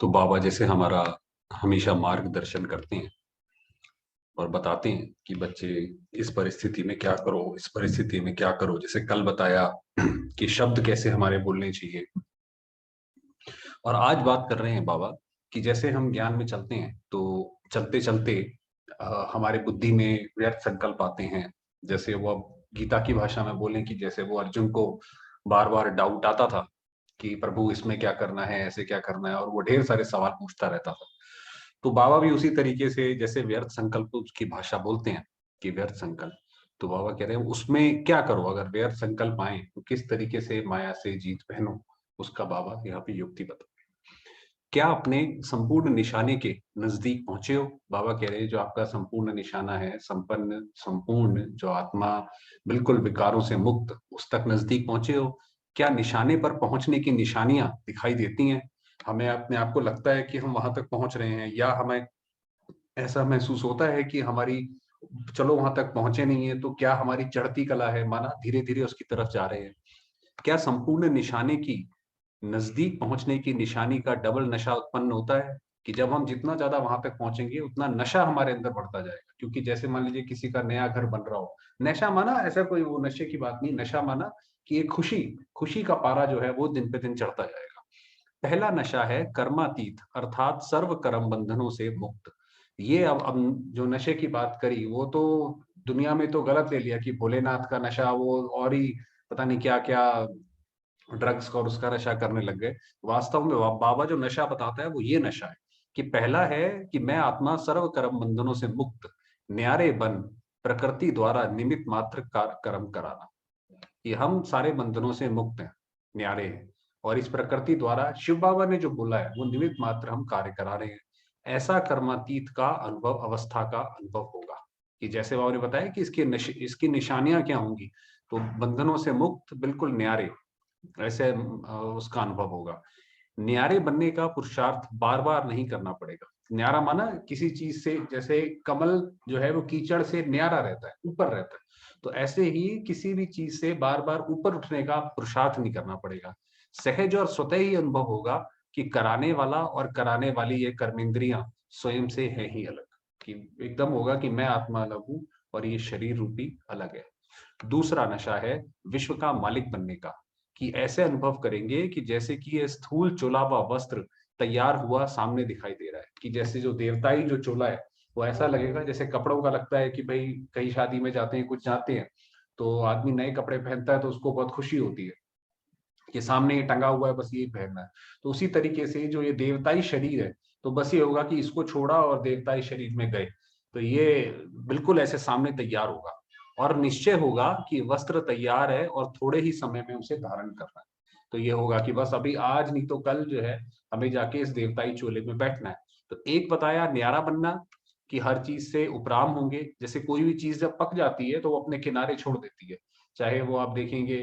तो बाबा जैसे हमारा हमेशा मार्गदर्शन करते हैं और बताते हैं कि बच्चे इस परिस्थिति में क्या करो, इस परिस्थिति में क्या करो। जैसे कल बताया कि शब्द कैसे हमारे बोलने चाहिए, और आज बात कर रहे हैं बाबा कि जैसे हम ज्ञान में चलते हैं तो चलते चलते हमारे बुद्धि में व्यर्थ संकल्प आते हैं। जैसे वो अब गीता की भाषा में बोलें कि जैसे वो अर्जुन को बार बार डाउट आता था कि प्रभु इसमें क्या करना है, ऐसे क्या करना है, और वो ढेर सारे सवाल पूछता रहता था। तो बाबा भी उसी तरीके से जैसे व्यर्थ संकल्प उसकी भाषा बोलते हैं कि व्यर्थ संकल्प, तो बाबा कह रहे हैं उसमें क्या करो, अगर व्यर्थ संकल्प आए तो किस तरीके से माया से जीत पहनो, उसका बाबा यहाँ पे युक्ति बता। क्या अपने संपूर्ण निशाने के नजदीक पहुंचे हो? बाबा कह रहे हैं जो आपका संपूर्ण निशाना है, संपन्न संपूर्ण जो आत्मा बिल्कुल विकारों से मुक्त, उस तक नजदीक पहुंचे हो? क्या निशाने पर पहुंचने की निशानियां दिखाई देती हैं? हमें अपने आप को लगता है कि हम वहां तक पहुंच रहे हैं, या हमें ऐसा महसूस होता है कि हमारी चलो वहां तक पहुंचे नहीं है तो क्या हमारी चढ़ती कला है, माना धीरे धीरे उसकी तरफ जा रहे हैं? क्या संपूर्ण निशाने की नजदीक पहुंचने की निशानी का डबल नशा उत्पन्न होता है कि जब हम जितना ज्यादा वहां तक पहुंचेंगे उतना नशा हमारे अंदर बढ़ता जाएगा? क्योंकि जैसे मान लीजिए किसी का नया घर बन रहा हो, नशा माना ऐसा कोई वो नशे की बात नहीं, नशा माना कि एक खुशी, खुशी का पारा जो है वो दिन पे दिन चढ़ता जाएगा। पहला नशा है कर्मातीत, अर्थात सर्व कर्म बंधनों से मुक्त। ये अब जो नशे की बात करी वो तो दुनिया में तो गलत ले लिया कि भोलेनाथ का नशा, वो और ही पता नहीं क्या क्या ड्रग्स का और उसका नशा करने लग गए। वास्तव में बाबा जो नशा बताता है वो ये नशा है कि पहला है कि मैं आत्मा सर्व कर्म बंधनों से मुक्त, न्यारे बन प्रकृति द्वारा निमित मात्र कर्म कराना। कि हम सारे बंधनों से मुक्त हैं, न्यारे हैं, और इस प्रकृति द्वारा शिव बाबा ने जो बोला है वो निमित मात्र हम कार्य करा रहे हैं। ऐसा कर्मातीत का अनुभव, अवस्था का अनुभव होगा कि जैसे बाबा ने बताया कि इसकी निशानियां क्या होंगी, तो बंधनों से मुक्त, बिल्कुल न्यारे, ऐसे उसका अनुभव होगा। न्यारे बनने का पुरुषार्थ बार बार नहीं करना पड़ेगा। न्यारा माना किसी चीज से, जैसे कमल जो है वो कीचड़ से न्यारा रहता है, ऊपर रहता है, तो ऐसे ही किसी भी चीज से बार बार ऊपर उठने का पुरुषार्थ नहीं करना पड़ेगा। सहज और स्वतः ही अनुभव होगा कि कराने वाला और कराने वाली ये कर्मेंद्रियां स्वयं से है ही अलग, कि एकदम होगा कि मैं आत्मा अलग हूं और ये शरीर रूपी अलग है। दूसरा नशा है विश्व का मालिक बनने का, कि ऐसे अनुभव करेंगे कि जैसे कि ये स्थूल चोला व वस्त्र तैयार हुआ सामने दिखाई दे रहा है, कि जैसे जो देवताई जो चोला है वो ऐसा लगेगा जैसे कपड़ों का लगता है कि भाई कहीं शादी में जाते हैं, कुछ जाते हैं तो आदमी नए कपड़े पहनता है तो उसको बहुत खुशी होती है कि सामने ये टंगा हुआ है, बस यही पहनना है। तो उसी तरीके से जो ये देवताई शरीर है, तो बस ये होगा कि इसको छोड़ा और देवताई शरीर में गए, तो ये बिल्कुल ऐसे सामने तैयार होगा, और निश्चय होगा कि वस्त्र तैयार है और थोड़े ही समय में उसे धारण करना है। तो ये होगा कि बस अभी आज नहीं तो कल जो है हमें जाके इस देवताई चोले में बैठना है। तो एक बताया न्यारा बनना, कि हर चीज से उपराम होंगे। जैसे कोई भी चीज जब पक जाती है तो वो अपने किनारे छोड़ देती है। चाहे वो आप देखेंगे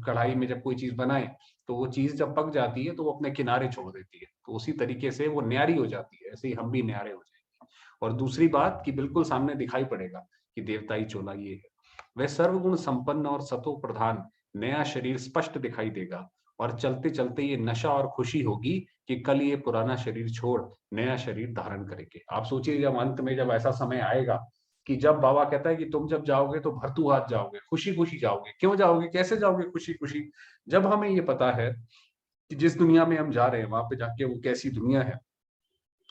कढ़ाई में जब कोई चीज बनाए तो वो चीज जब पक जाती है तो वो अपने किनारे छोड़ देती है, तो उसी तरीके से वो न्यारी हो जाती है, ऐसे ही हम भी न्यारे हो जाएंगे। और दूसरी बात कि बिल्कुल सामने दिखाई पड़ेगा कि देवताई चोला ये है। वह सर्वगुण संपन्न और सतो प्रधान नया शरीर स्पष्ट दिखाई देगा, और चलते चलते ये नशा और खुशी होगी कि कल ये पुराना शरीर छोड़ नया शरीर धारण करेंगे। आप सोचिए जब अंत में जब ऐसा समय आएगा कि जब बाबा कहता है कि तुम जब जाओगे तो भरतू हाथ जाओगे, खुशी खुशी जाओगे। क्यों जाओगे, कैसे जाओगे खुशी खुशी? जब हमें ये पता है कि जिस दुनिया में हम जा रहे हैं वहां पे जाके वो कैसी दुनिया है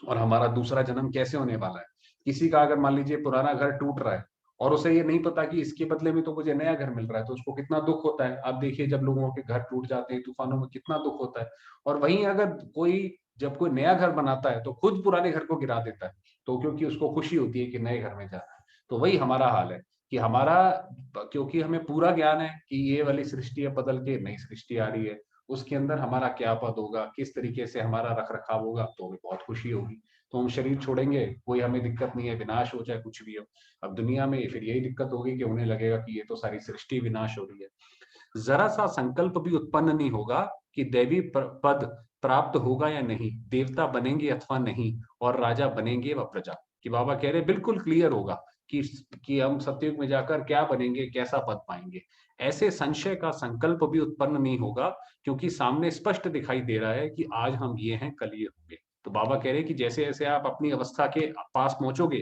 और हमारा दूसरा जन्म कैसे होने वाला है। किसी का अगर मान लीजिए पुराना घर टूट रहा है और उसे ये नहीं पता कि इसके बदले में तो मुझे नया घर मिल रहा है, तो उसको कितना दुख होता है। आप देखिए जब लोगों के घर टूट जाते हैं तूफानों में कितना दुख होता है। और वहीं अगर कोई जब कोई नया घर बनाता है तो खुद पुराने घर को गिरा देता है, तो क्योंकि उसको खुशी होती है कि नए घर में जाना है। तो वही हमारा हाल है कि हमारा, क्योंकि हमें पूरा ज्ञान है कि ये वाली सृष्टि अब बदल के नई सृष्टि आ रही है, उसके अंदर हमारा क्या पद होगा, किस तरीके से हमारा रख रखाव होगा, तो हमें बहुत खुशी होगी। तो हम शरीर छोड़ेंगे, कोई हमें दिक्कत नहीं है, विनाश हो चाहे कुछ भी हो। अब दुनिया में फिर यही दिक्कत होगी कि उन्हें लगेगा कि ये तो सारी सृष्टि विनाश हो रही है। जरा सा संकल्प भी उत्पन्न नहीं होगा कि दैवी पद प्राप्त होगा या नहीं, देवता बनेंगे अथवा नहीं, और राजा बनेंगे व प्रजा। कि बाबा कह रहे बिल्कुल क्लियर होगा कि हम सतयुग में जाकर क्या बनेंगे, कैसा पद पाएंगे। ऐसे संशय का संकल्प भी उत्पन्न नहीं होगा, क्योंकि सामने स्पष्ट दिखाई दे रहा है कि आज हम ये हैं, कल ये होंगे। तो बाबा कह रहे हैं कि जैसे जैसे आप अपनी अवस्था के पास पहुंचोगे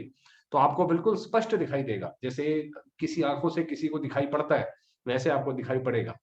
तो आपको बिल्कुल स्पष्ट दिखाई देगा, जैसे किसी आंखों से किसी को दिखाई पड़ता है वैसे आपको दिखाई पड़ेगा।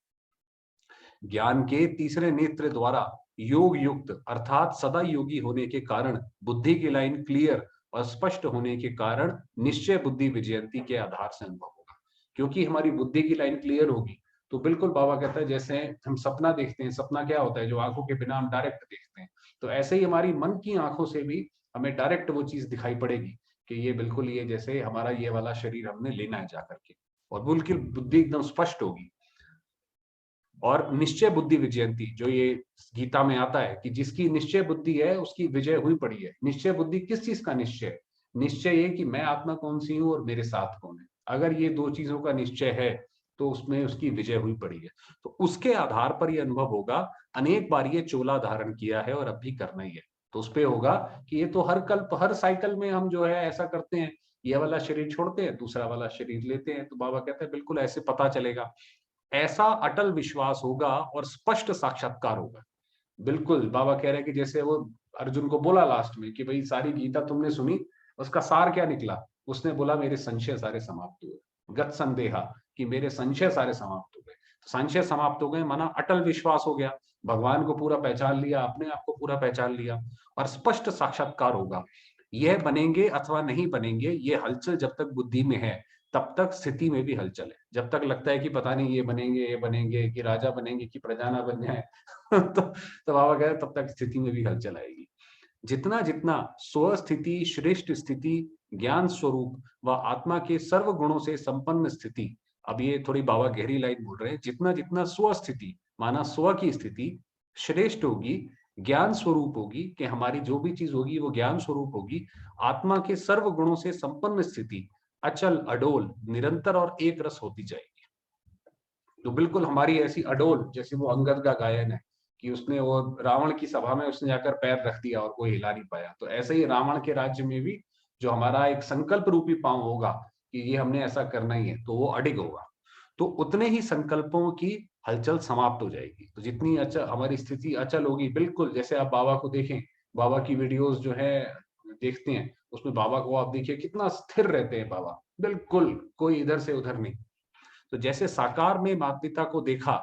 ज्ञान के तीसरे नेत्र द्वारा योग युक्त अर्थात सदा योगी होने के कारण बुद्धि की लाइन क्लियर और स्पष्ट होने के कारण निश्चय बुद्धि विजयंती के आधार से अनुभव होगा। क्योंकि हमारी बुद्धि की लाइन क्लियर होगी तो बिल्कुल बाबा कहता है जैसे हम सपना देखते हैं, सपना क्या होता है जो आंखों के बिना हम डायरेक्ट देखते हैं, तो ऐसे ही हमारी मन की आंखों से भी हमें डायरेक्ट वो चीज दिखाई पड़ेगी कि ये बिल्कुल ये जैसे हमारा ये वाला शरीर हमने लेना है जाकर के, और बिल्कुल बुद्धि एकदम स्पष्ट होगी। और निश्चय बुद्धि विजयंती जो ये गीता में आता है कि जिसकी निश्चय बुद्धि है उसकी विजय हुई पड़ी है। निश्चय बुद्धि किस चीज का निश्चय? निश्चय ये कि मैं आत्मा कौन सी हूं और मेरे साथ कौन है। अगर ये दो चीजों का निश्चय है तो उसमें उसकी विजय हुई पड़ी है। तो उसके आधार पर ये अनुभव होगा। अनेक बार ये चोला धारण किया है और अब भी करना ही है, तो उस पे होगा कि ये तो हर कल्प हर साइकिल में हम जो है ऐसा करते हैं, ये वाला शरीर छोड़ते हैं दूसरा वाला शरीर लेते हैं। तो बाबा कहते हैं बिल्कुल ऐसे पता चलेगा, ऐसा अटल विश्वास होगा और स्पष्ट साक्षात्कार होगा। बिल्कुल बाबा कह रहे हैं कि जैसे वो अर्जुन को बोला लास्ट में कि भाई सारी गीता तुमने सुनी, उसका सार क्या निकला? उसने बोला मेरे संशय सारे समाप्त हुए, गत संदेहा, कि मेरे संशय सारे समाप्त हो गए। तो संशय समाप्त हो गए माना अटल विश्वास हो गया, भगवान को पूरा पहचान लिया, अपने आप को पूरा पहचान लिया और स्पष्ट साक्षात्कार होगा। यह बनेंगे अथवा नहीं बनेंगे, ये हलचल जब तक बुद्धि में है तब तक स्थिति में भी हलचल है। जब तक लगता है कि पता नहीं ये बनेंगे कि राजा बनेंगे कि प्रजा ना बन जाए तो बाबा कह रहे तब तक स्थिति में भी हलचल आएगी। जितना जितना स्वस्थिति श्रेष्ठ स्थिति ज्ञान स्वरूप व आत्मा के सर्व गुणों से संपन्न स्थिति, अब ये थोड़ी बाबा गहरी लाइन बोल रहे हैं, जितना जितना स्वस्थिति माना स्व की स्थिति श्रेष्ठ होगी, ज्ञान स्वरूप होगी कि हमारी जो भी चीज होगी वो ज्ञान स्वरूप होगी, आत्मा के सर्व गुणों से संपन्न स्थिति अचल अडोल निरंतर और एक रस होती जाएगी। तो बिल्कुल हमारी ऐसी अडोल, जैसे वो अंगद का गायन है कि उसने वो रावण की सभा में उसने जाकर पैर रख दिया और कोई हिला नहीं पाया, तो ऐसे ही रावण के राज्य में भी जो हमारा एक संकल्प रूपी पांव होगा कि ये हमने ऐसा करना ही है तो वो अडिग होगा, तो उतने ही संकल्पों की हलचल समाप्त हो जाएगी। तो जितनी अचल हमारी स्थिति अचल होगी, बिल्कुल जैसे आप बाबा को देखें, बाबा की वीडियोस जो है देखते हैं उसमें बाबा को आप देखिए कितना स्थिर रहते हैं बाबा, बिल्कुल कोई इधर से उधर नहीं। तो जैसे साकार में माता पिता को देखा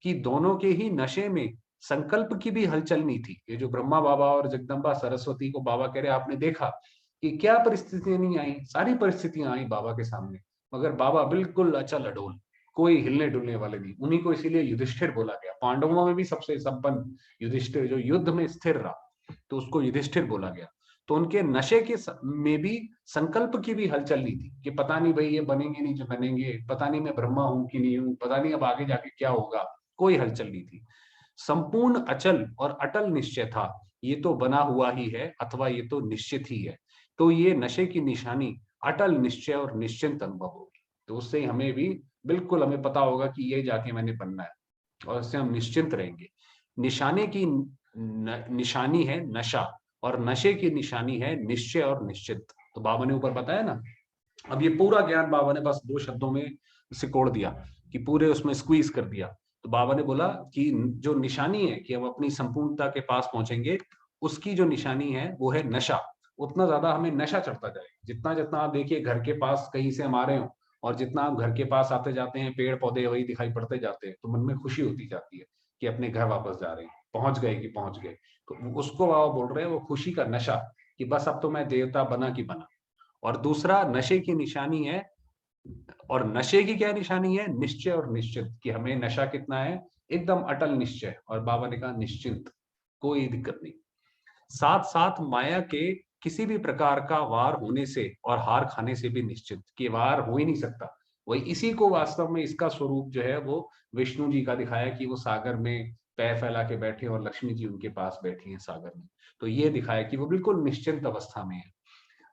कि दोनों के ही नशे में संकल्प की भी हलचल नहीं थी। ये जो ब्रह्मा बाबा और जगदम्बा सरस्वती को बाबा कह रहे आपने देखा कि क्या परिस्थितियां नहीं आई, सारी परिस्थितियां आई बाबा के सामने, मगर बाबा बिल्कुल अचल अडोल, कोई हिलने डुलने वाले नहीं। उन्हीं को इसीलिए युधिष्ठिर बोला गया, पांडवों में भी सबसे संपन्न युधिष्ठिर जो युद्ध में स्थिर रहा तो उसको युधिष्ठिर बोला गया। तो उनके नशे के में भी संकल्प की भी हलचल नहीं थी कि पता नहीं भाई ये बनेंगे नहीं जो बनेंगे, पता नहीं मैं ब्रह्मा हूं कि नहीं हूं, पता नहीं अब आगे जाके क्या होगा, कोई हलचल नहीं थी। संपूर्ण अचल और अटल निश्चय था, ये तो बना हुआ ही है अथवा ये तो निश्चित ही है। तो ये नशे की निशानी अटल निश्चय और निश्चिंत अनुभव होगी। तो उससे हमें भी बिल्कुल हमें पता होगा कि ये जाके मैंने बनना है और उससे हम निश्चिंत रहेंगे। निशाने की निशानी है नशा और नशे की निशानी है निश्चय और निश्चित। तो बाबा ने ऊपर बताया ना, अब ये पूरा ज्ञान बाबा ने बस 2 शब्दों में सिकोड़ दिया कि पूरे उसमें स्क्वीज कर दिया। तो बाबा ने बोला कि जो निशानी है कि हम अपनी संपूर्णता के पास पहुंचेंगे, उसकी जो निशानी है वो है नशा। उतना ज्यादा हमें नशा चढ़ता जाएगा, जितना जितना आप देखिए घर के पास कहीं से हम आ रहे हो और जितना आप घर के पास आते जाते हैं पेड़ पौधे वही दिखाई पड़ते जाते हैं, तो मन में खुशी होती जाती है कि अपने घर वापस जा रहे हैं, पहुंच गए कि पहुंच गए। तो उसको बाबा बोल रहे हैं वो खुशी का नशा कि बस अब तो मैं देवता बना कि बना। और दूसरा नशे की निशानी है, और नशे की क्या निशानी है? निश्चय और निश्चित, कि हमें नशा कितना है, एकदम अटल निश्चय। और बाबा ने कहा निश्चिंत, कोई दिक्कत नहीं। साथ साथ माया के किसी भी प्रकार का वार होने से और हार खाने से भी निश्चित, कि वार हो ही नहीं सकता। वही इसी को वास्तव में इसका स्वरूप जो है वो विष्णु जी का दिखाया कि वो सागर में पैर फैला के बैठे और लक्ष्मी जी उनके पास बैठी हैं सागर में। तो ये दिखाया कि वो बिल्कुल निश्चिंत अवस्था में है।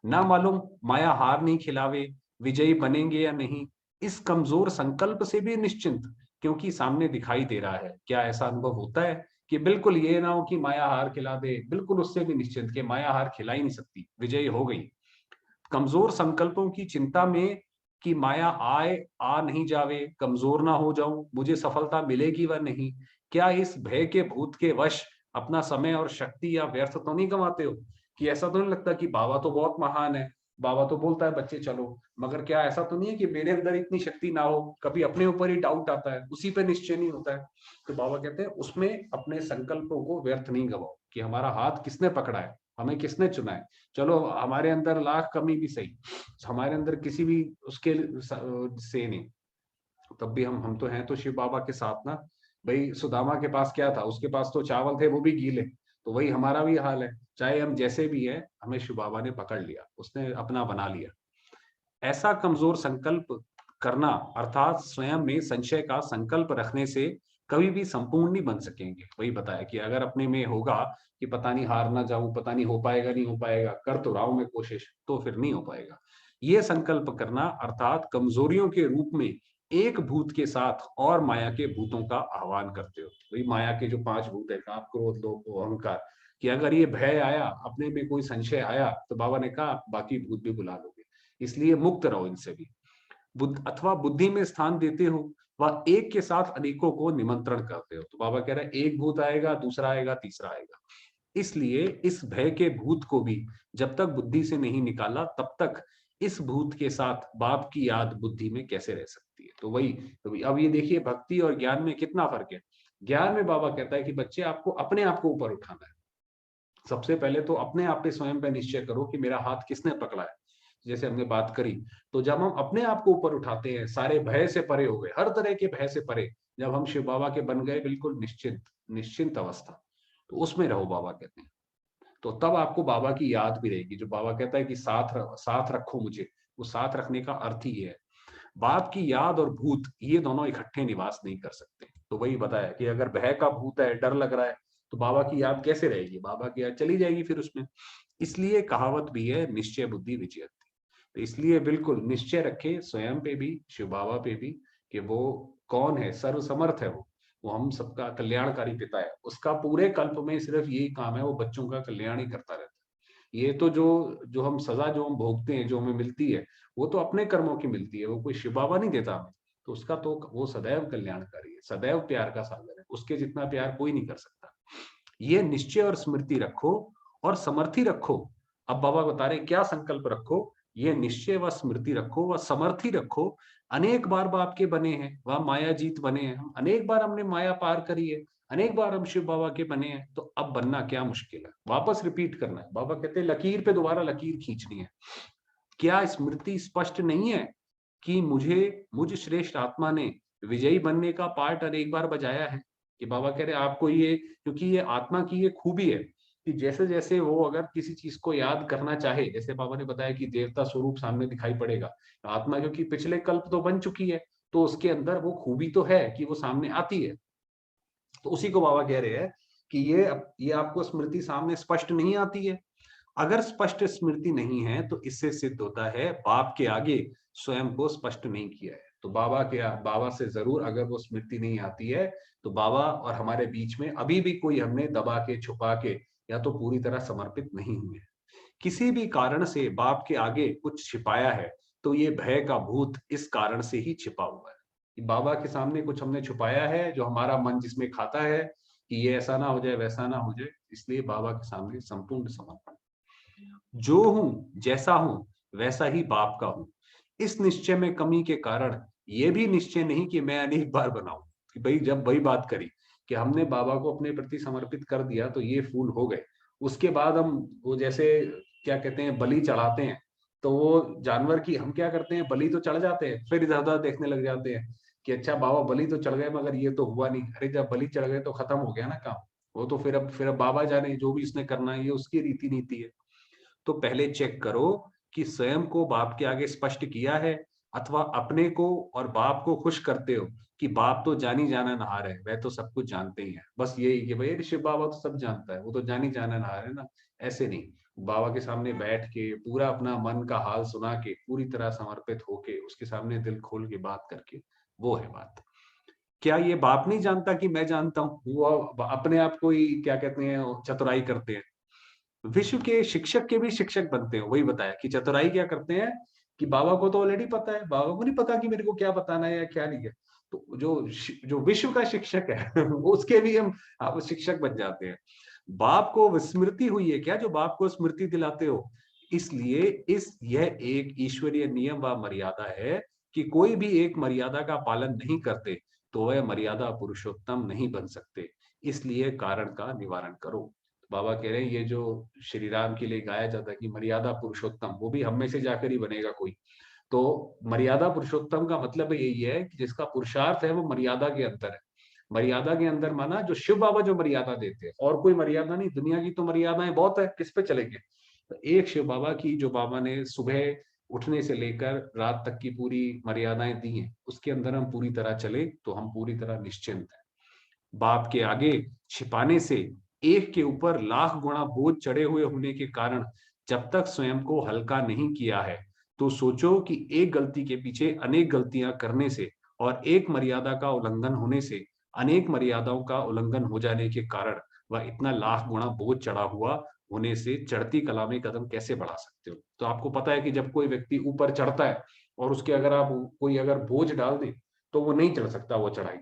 ना मालूम माया हार नहीं खिलावे, विजयी बनेंगे या नहीं, इस कमजोर संकल्प से भी निश्चिंत, क्योंकि सामने दिखाई दे रहा है। क्या ऐसा अनुभव होता है कि बिल्कुल ये ना हो कि माया हार खिला दे, बिल्कुल उससे भी निश्चिंत कि माया हार खिला ही नहीं सकती, विजयी हो गई। कमजोर संकल्पों की चिंता में कि माया आए आ नहीं जावे, कमजोर ना हो जाऊं, मुझे सफलता मिलेगी व नहीं, क्या इस भय के भूत के वश अपना समय और शक्ति या व्यर्थ तो नहीं गंवाते हो? कि ऐसा तो नहीं लगता कि बाबा तो बहुत महान है, बाबा तो बोलता है बच्चे चलो, मगर क्या ऐसा तो नहीं है कि मेरे अंदर इतनी शक्ति ना हो, कभी अपने ऊपर ही डाउट आता है, उसी पे निश्चय नहीं होता है। तो बाबा कहते हैं उसमें अपने संकल्पों को व्यर्थ नहीं गवाओ, कि हमारा हाथ किसने पकड़ा है, हमें किसने चुना है। चलो हमारे अंदर लाख कमी भी सही, हमारे अंदर किसी भी उसके से नहीं, तब भी हम तो हैं तो शिव बाबा के साथ ना। भाई सुदामा के पास क्या था, उसके पास तो चावल थे वो भी गीले, तो वही हमारा भी हाल है, चाहे हम जैसे भी है, हमें शिव बाबा ने पकड़ लिया, उसने अपना बना लिया। ऐसा कमजोर संकल्प करना अर्थात स्वयं में संशय का संकल्प रखने से कभी भी संपूर्ण नहीं बन सकेंगे। वही बताया कि अगर अपने में होगा कि पता नहीं हार ना जाऊं, पता नहीं हो पाएगा नहीं हो पाएगा, कर तो रहा हूं मैं कोशिश, तो फिर नहीं हो पाएगा। ये संकल्प करना अर्थात कमजोरियों के रूप में एक भूत के साथ और माया के भूतों का आह्वान करते हो। वही माया के जो 5 भूत है, काम क्रोध लोभ अहंकार, कि अगर ये भय आया, अपने में कोई संशय आया, तो बाबा ने कहा बाकी भूत भी बुला लोगे, इसलिए मुक्त रहो इनसे भी। अथवा बुद्धि में स्थान देते हो, वह एक के साथ अनेकों को निमंत्रण करते हो। तो बाबा कह रहे हैं एक भूत आएगा, दूसरा आएगा, तीसरा आएगा, इसलिए इस भय के भूत को भी जब तक बुद्धि से नहीं निकाला, तब तक इस भूत के साथ बाप की याद बुद्धि में कैसे रह सकती है। तो अब ये देखिए भक्ति और ज्ञान में कितना फर्क है। ज्ञान में बाबा कहता है कि बच्चे आपको अपने आप को ऊपर उठाना है, सबसे पहले तो अपने आप पे स्वयं पे निश्चय करो कि मेरा हाथ किसने पकड़ा है। जैसे हमने बात करी, तो जब हम अपने आप को ऊपर उठाते हैं, सारे भय से परे हो गए, हर तरह के भय से परे, जब हम शिव बाबा के बन गए बिल्कुल निश्चिंत अवस्था, तो उसमें रहो बाबा कहते हैं। तो तब आपको बाबा की याद भी रहेगी। जो बाबा कहता है कि साथ रखो मुझे, वो साथ रखने का अर्थ ही है। बाप की याद और भूत ये दोनों इकट्ठे निवास नहीं कर सकते। तो वही बताया कि अगर भय का भूत है, डर लग रहा है, तो बाबा की याद कैसे रहेगी, बाबा की याद चली जाएगी फिर उसमें। इसलिए कहावत भी है निश्चय बुद्धि विजयते। तो इसलिए बिल्कुल निश्चय रखे स्वयं पे भी, शिव बाबा पे भी, कि वो कौन है, सर्वसमर्थ है वो हम सबका कल्याणकारी पिता है। उसका पूरे कल्प में सिर्फ यही काम है, वो बच्चों का कल्याण ही करता रहता है। ये तो जो जो हम सजा जो हम भोगते हैं, जो हमें मिलती है, वो तो अपने कर्मों की मिलती है, वो कोई शिव बाबा नहीं देता हमें। तो उसका तो वो सदैव कल्याणकारी है, सदैव प्यार का सागर है, उसके जितना प्यार कोई नहीं कर सकता। ये निश्चय और स्मृति रखो और समर्थी रखो। अब बाबा बता रहे क्या संकल्प रखो, ये निश्चय व स्मृति रखो व समर्थी रखो। अनेक बार बाप के बने हैं, वह माया जीत बने हैं, हम अनेक बार हमने माया पार करी है, अनेक बार हम शिव बाबा के बने हैं, तो अब बनना क्या मुश्किल है, वापस रिपीट करना है। बाबा कहते हैं लकीर पे दोबारा लकीर खींचनी है। क्या स्मृति स्पष्ट नहीं है कि मुझ श्रेष्ठ आत्मा ने विजयी बनने का पार्ट अनेक बार बजाया है। कि बाबा कह रहे आपको ये, क्योंकि ये आत्मा की ये खूबी है कि जैसे जैसे वो अगर किसी चीज को याद करना चाहे, जैसे बाबा ने बताया कि देवता स्वरूप सामने दिखाई पड़ेगा, आत्मा क्योंकि पिछले कल्प तो बन चुकी है, तो उसके अंदर वो खूबी तो है कि वो सामने आती है। तो उसी को बाबा कह रहे हैं कि ये आपको स्मृति सामने स्पष्ट नहीं आती है। अगर स्पष्ट स्मृति नहीं है, तो इससे सिद्ध होता है बाप के आगे स्वयं को स्पष्ट नहीं किया है। तो बाबा से जरूर अगर वो स्मृति नहीं आती है, तो बाबा और हमारे बीच में अभी भी कोई हमने दबा के छुपा के या तो पूरी तरह समर्पित नहीं हुए। किसी भी कारण से बाप के आगे कुछ छिपाया है, तो ये भय का भूत इस कारण से ही छिपा हुआ है कि बाबा के सामने कुछ हमने छुपाया है, जो हमारा मन जिसमें खाता है कि ये ऐसा ना हो जाए, वैसा ना हो जाए। इसलिए बाबा के सामने संपूर्ण समर्पण, जो हूं जैसा हूं वैसा ही बाप का हूं। इस निश्चय में कमी के कारण ये भी निश्चय नहीं कि मैं अनेक बार बनाऊं। कि भाई जब वही बात करी कि हमने बाबा को अपने प्रति समर्पित कर दिया, तो ये फूल हो गए, उसके बाद हम वो जैसे क्या कहते हैं बलि चढ़ाते हैं, तो वो जानवर की हम क्या करते हैं, बलि तो चढ़ जाते हैं, फिर इधर उधर देखने लग जाते हैं कि अच्छा बाबा बलि तो चढ़ गए मगर ये तो हुआ नहीं। अरे जब बलि चढ़ गए तो खत्म हो गया ना काम। वो तो फिर अब बाबा जाने, जो भी इसने करना है, ये उसकी रीति नीति है। तो पहले चेक करो कि स्वयं को बाप के आगे स्पष्ट किया है, अथवा अपने को और बाप को खुश करते हो कि बाप तो जानी जाना नहार है, वह तो सब कुछ जानते ही है। बस यही कि भाई ऋषि बाबा तो सब जानता है, वो तो जानी जाना नहार है ना। ऐसे नहीं, बाबा के सामने बैठ के पूरा अपना मन का हाल सुना के, पूरी तरह समर्पित होके, उसके सामने दिल खोल के बात करके, वो है बात। क्या ये बाप नहीं जानता कि मैं जानता हूँ? वो अपने आप को ही क्या कहते हैं चतुराई करते हैं। विश्व के शिक्षक के भी शिक्षक बनते हैं। वही बताया कि चतुराई क्या करते हैं कि बाबा को तो ऑलरेडी पता है, बाबा को नहीं पता कि मेरे को क्या बताना है या क्या नहीं है। तो जो विश्व का शिक्षक है उसके भी हम आप शिक्षक बन जाते हैं। बाप को विस्मृति हुई है क्या, जो बाप को स्मृति दिलाते हो? इसलिए यह एक ईश्वरीय नियम व मर्यादा है कि कोई भी एक मर्यादा का पालन नहीं करते तो वह मर्यादा पुरुषोत्तम नहीं बन सकते। इसलिए कारण का निवारण करो। बाबा कह रहे हैं ये जो श्री राम के लिए गाया जाता है कि मर्यादा पुरुषोत्तम, वो भी हम में से जाकर ही बनेगा कोई। तो मर्यादा पुरुषोत्तम का मतलब यही है कि जिसका पुरुषार्थ है वो मर्यादा के अंदर है। मर्यादा के अंदर माना जो शिव बाबा जो मर्यादा देते हैं, और कोई मर्यादा नहीं, दुनिया की तो मर्यादाएं बहुत है, किस पे चलेंगे? तो एक शिव बाबा की जो बाबा ने सुबह उठने से लेकर रात तक की पूरी मर्यादाएं दी हैं, उसके अंदर हम पूरी तरह चले तो हम पूरी तरह निश्चिंत हैं। बाप के आगे छिपाने से एक के ऊपर लाख गुना बोझ चढ़े हुए होने के कारण जब तक स्वयं को हल्का नहीं किया है, तो सोचो कि एक गलती के पीछे अनेक गलतियां करने से और एक मर्यादा का उल्लंघन होने से अनेक मर्यादाओं का उल्लंघन हो जाने के कारण वह इतना लाख गुना बोझ चढ़ा हुआ होने से चढ़ती कला में कदम कैसे बढ़ा सकते हो? तो आपको पता है कि जब कोई व्यक्ति ऊपर चढ़ता है और उसके अगर आप कोई अगर बोझ डाल दे तो वो नहीं चढ़ सकता वो चढ़ाई।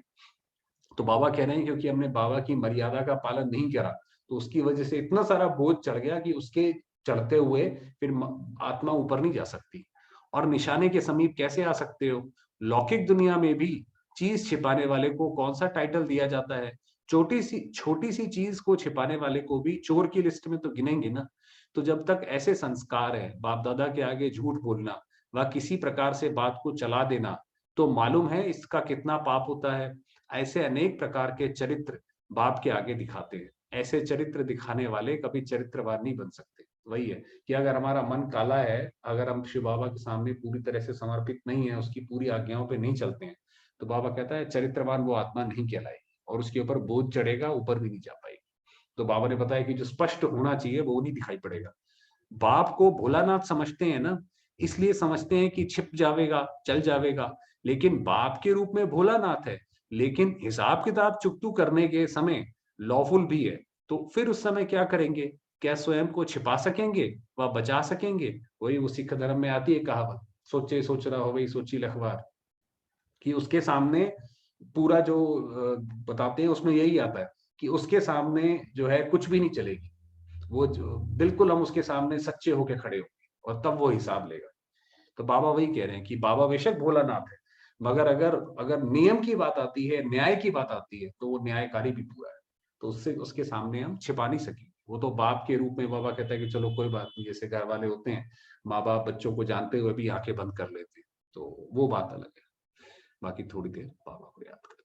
तो बाबा कह रहे हैं क्योंकि हमने बाबा की मर्यादा का पालन नहीं करा, तो उसकी वजह से इतना सारा बोझ चढ़ गया कि उसके चढ़ते हुए फिर आत्मा ऊपर नहीं जा सकती। और निशाने के समीप कैसे आ सकते हो? लौकिक दुनिया में भी चीज छिपाने वाले को कौन सा टाइटल दिया जाता है? छोटी सी चीज को छिपाने वाले को भी चोर की लिस्ट में तो गिनेंगे ना। तो जब तक ऐसे संस्कार है, बाप दादा के आगे झूठ बोलना व किसी प्रकार से बात को चला देना, तो मालूम है इसका कितना पाप होता है। ऐसे अनेक प्रकार के चरित्र बाप के आगे दिखाते हैं। ऐसे चरित्र दिखाने वाले कभी चरित्रवान नहीं बन सकते। वही है कि अगर हमारा मन काला है, अगर हम शिव बाबा के सामने पूरी तरह से समर्पित नहीं है, उसकी पूरी आज्ञाओं पे नहीं चलते हैं, तो बाबा कहता है चरित्रवान वो आत्मा नहीं कहलाएगी और उसके ऊपर बोझ चढ़ेगा, ऊपर भी नहीं जा पाएगी। तो बाबा ने बताया कि जो स्पष्ट होना चाहिए वो नहीं दिखाई पड़ेगा। बाप को भोलानाथ समझते हैं ना, इसलिए समझते हैं कि छिप जावेगा, चल जावेगा, लेकिन बाप के रूप में भोलानाथ है, लेकिन हिसाब किताब चुकतू करने के समय लॉफुल भी है। तो फिर उस समय क्या करेंगे? क्या स्वयं को छिपा सकेंगे व बचा सकेंगे? वही वो सिख धर्म में आती है कहावत, सोचे सोच रहा हो वही सोची लखवार, कि उसके सामने पूरा जो बताते हैं उसमें यही आता है कि उसके सामने जो है कुछ भी नहीं चलेगी। वो जो बिल्कुल हम उसके सामने सच्चे होके खड़े होंगे और तब वो हिसाब लेगा। तो बाबा वही कह रहे हैं कि बाबा बेशक भोलानाथ है, मगर अगर अगर नियम की बात आती है, न्याय की बात आती है, तो वो न्यायकारी भी पूरा है। तो उससे उसके सामने हम छिपा नहीं सकेंगे। वो तो बाप के रूप में बाबा कहता है कि चलो कोई बात नहीं, जैसे घर वाले होते हैं, माँ बाप बच्चों को जानते हुए भी आंखें बंद कर लेते हैं, तो वो बात अलग है। बाकी थोड़ी देर बाबा को याद करें।